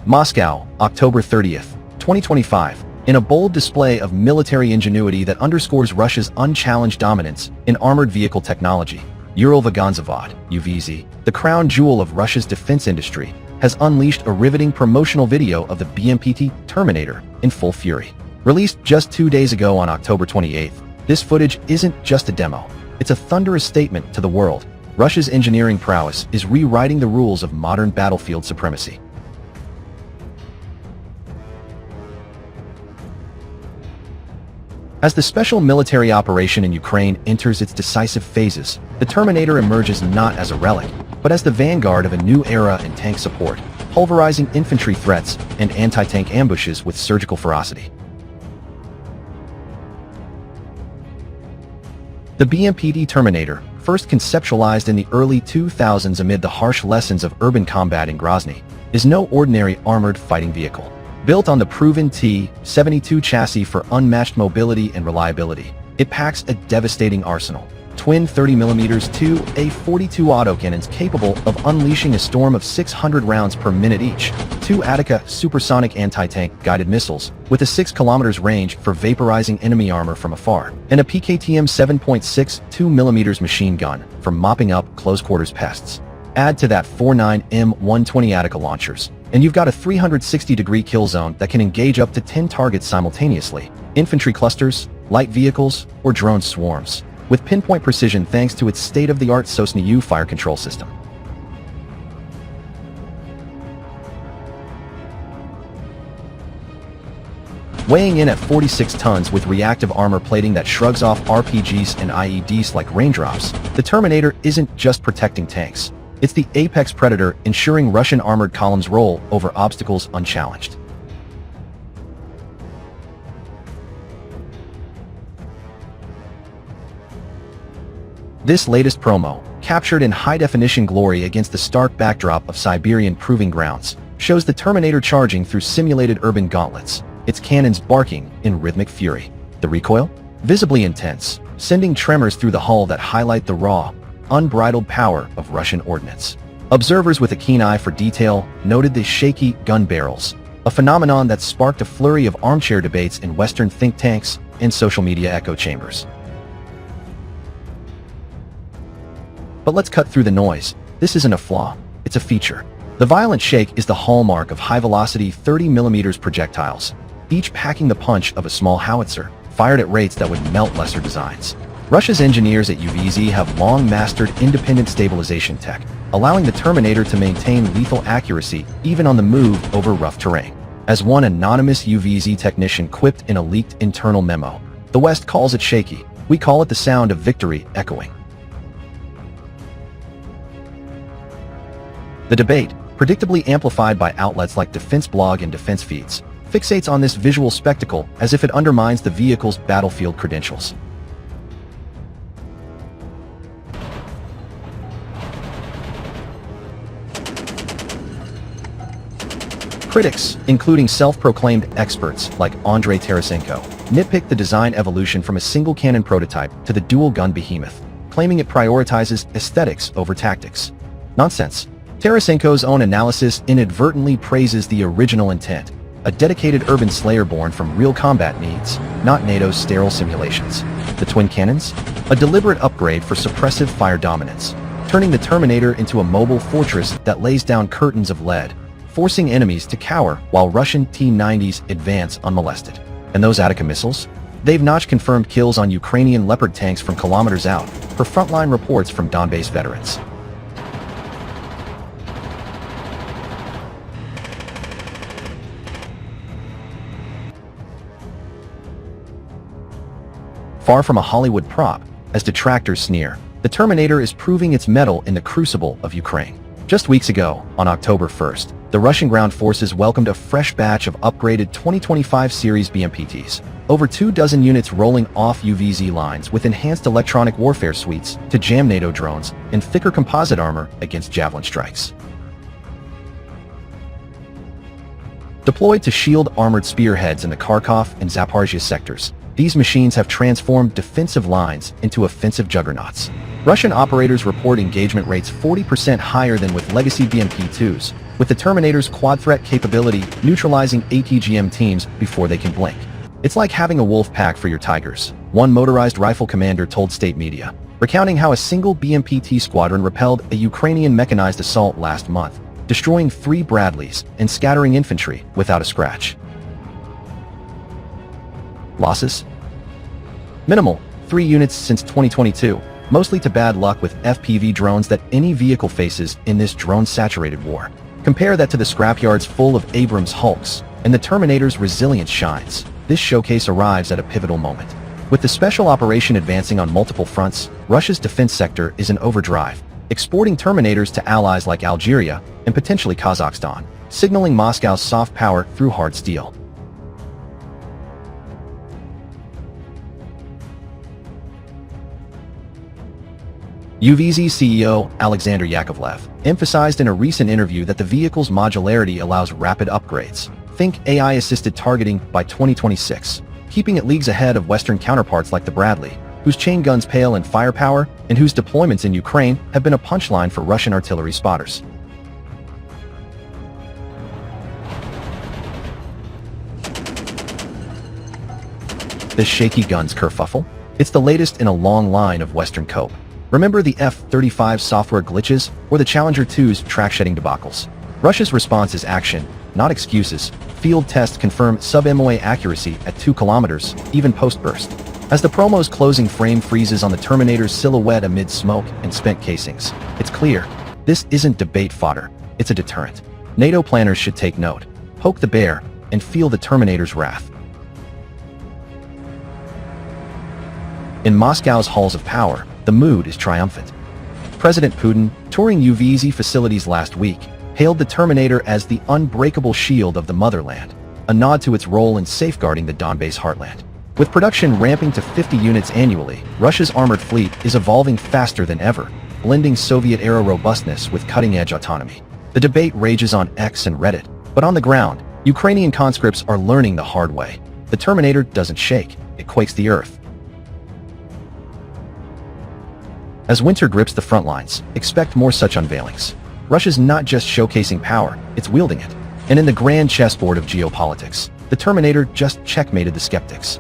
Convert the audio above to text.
Moscow, October 30th, 2025. In a bold display of military ingenuity that underscores Russia's unchallenged dominance in armored vehicle technology, Ural-Vagonzavod, UVZ, the crown jewel of Russia's defense industry, has unleashed a riveting promotional video of the BMPT Terminator in full fury. Released just 2 days ago on October 28th, this footage isn't just a demo. It's a thunderous statement to the world. Russia's engineering prowess is rewriting the rules of modern battlefield supremacy. As the special military operation in Ukraine enters its decisive phases, the Terminator emerges not as a relic, but as the vanguard of a new era in tank support, pulverizing infantry threats and anti-tank ambushes with surgical ferocity. The BMPT Terminator, first conceptualized in the early 2000s amid the harsh lessons of urban combat in Grozny, is no ordinary armored fighting vehicle. Built on the proven T-72 chassis for unmatched mobility and reliability, it packs a devastating arsenal. Twin 30mm 2A42 autocannons capable of unleashing a storm of 600 rounds per minute each, 2 Attica supersonic anti-tank guided missiles with a 6 km range for vaporizing enemy armor from afar, and a PKTM 7.62mm machine gun for mopping up close-quarters pests. Add to that 4.9 M120 Attica launchers, and you've got a 360-degree kill zone that can engage up to 10 targets simultaneously, infantry clusters, light vehicles, or drone swarms, with pinpoint precision thanks to its state-of-the-art Sosna U fire control system. Weighing in at 46 tons with reactive armor plating that shrugs off RPGs and IEDs like raindrops, the Terminator isn't just protecting tanks. It's the apex predator ensuring Russian armored columns roll over obstacles unchallenged. This latest promo, captured in high-definition glory against the stark backdrop of Siberian proving grounds, shows the Terminator charging through simulated urban gauntlets, its cannons barking in rhythmic fury. The recoil? Visibly intense, sending tremors through the hull that highlight the raw, unbridled power of Russian ordnance. Observers with a keen eye for detail noted the shaky gun barrels, a phenomenon that sparked a flurry of armchair debates in Western think tanks and social media echo chambers. But let's cut through the noise. This isn't a flaw, it's a feature. The violent shake is the hallmark of high-velocity 30mm projectiles, each packing the punch of a small howitzer, fired at rates that would melt lesser designs. Russia's engineers at UVZ have long mastered independent stabilization tech, allowing the Terminator to maintain lethal accuracy even on the move over rough terrain. As one anonymous UVZ technician quipped in a leaked internal memo, "The West calls it shaky, we call it the sound of victory echoing." The debate, predictably amplified by outlets like Defense Blog and Defense Feeds, fixates on this visual spectacle as if it undermines the vehicle's battlefield credentials. Critics, including self-proclaimed experts like Andrei Tarasenko, nitpick the design evolution from a single-cannon prototype to the dual-gun behemoth, claiming it prioritizes aesthetics over tactics. Nonsense. Tarasenko's own analysis inadvertently praises the original intent, a dedicated urban slayer born from real combat needs, not NATO's sterile simulations. The twin cannons? A deliberate upgrade for suppressive fire dominance, turning the Terminator into a mobile fortress that lays down curtains of lead, forcing enemies to cower while Russian T-90s advance unmolested. And those Attica missiles? They've notched confirmed kills on Ukrainian Leopard tanks from kilometers out, per frontline reports from Donbass veterans. Far from a Hollywood prop, as detractors sneer, the Terminator is proving its mettle in the crucible of Ukraine. Just weeks ago, on October 1st, the Russian ground forces welcomed a fresh batch of upgraded 2025 series BMPTs, over 24 units rolling off UVZ lines with enhanced electronic warfare suites to jam NATO drones and thicker composite armor against Javelin strikes. Deployed to shield armored spearheads in the Kharkov and Zaporizhzhia sectors, these machines have transformed defensive lines into offensive juggernauts. Russian operators report engagement rates 40% higher than with legacy BMP-2s, with the Terminator's quad-threat capability neutralizing ATGM teams before they can blink. It's like having a wolf pack for your tigers, one motorized rifle commander told state media, recounting how a single BMPT squadron repelled a Ukrainian mechanized assault last month, destroying 3 Bradleys and scattering infantry without a scratch. Losses? Minimal, 3 units since 2022, mostly to bad luck with FPV drones that any vehicle faces in this drone-saturated war. Compare that to the scrapyards full of Abrams Hulks, and the Terminator's resilience shines. This showcase arrives at a pivotal moment. With the special operation advancing on multiple fronts, Russia's defense sector is in overdrive, exporting Terminators to allies like Algeria and potentially Kazakhstan, signaling Moscow's soft power through hard steel. UVZ CEO Alexander Yakovlev emphasized in a recent interview that the vehicle's modularity allows rapid upgrades. Think AI-assisted targeting by 2026, keeping it leagues ahead of Western counterparts like the Bradley, whose chain guns pale in firepower and whose deployments in Ukraine have been a punchline for Russian artillery spotters. This shaky guns kerfuffle? It's the latest in a long line of Western cope. Remember the F-35 software glitches or the Challenger 2's track-shedding debacles? Russia's response is action, not excuses. Field tests confirm sub-MOA accuracy at 2 kilometers, even post-burst. As the promo's closing frame freezes on the Terminator's silhouette amid smoke and spent casings, it's clear, this isn't debate fodder, it's a deterrent. NATO planners should take note, poke the bear, and feel the Terminator's wrath. In Moscow's halls of power, the mood is triumphant. President Putin, touring UVZ facilities last week, hailed the Terminator as the unbreakable shield of the motherland, a nod to its role in safeguarding the Donbass heartland. With production ramping to 50 units annually, Russia's armored fleet is evolving faster than ever, blending Soviet-era robustness with cutting-edge autonomy. The debate rages on X and Reddit, but on the ground, Ukrainian conscripts are learning the hard way. The Terminator doesn't shake, it quakes the earth. As winter grips the front lines, expect more such unveilings. Russia's not just showcasing power, it's wielding it. And in the grand chessboard of geopolitics, the Terminator just checkmated the skeptics.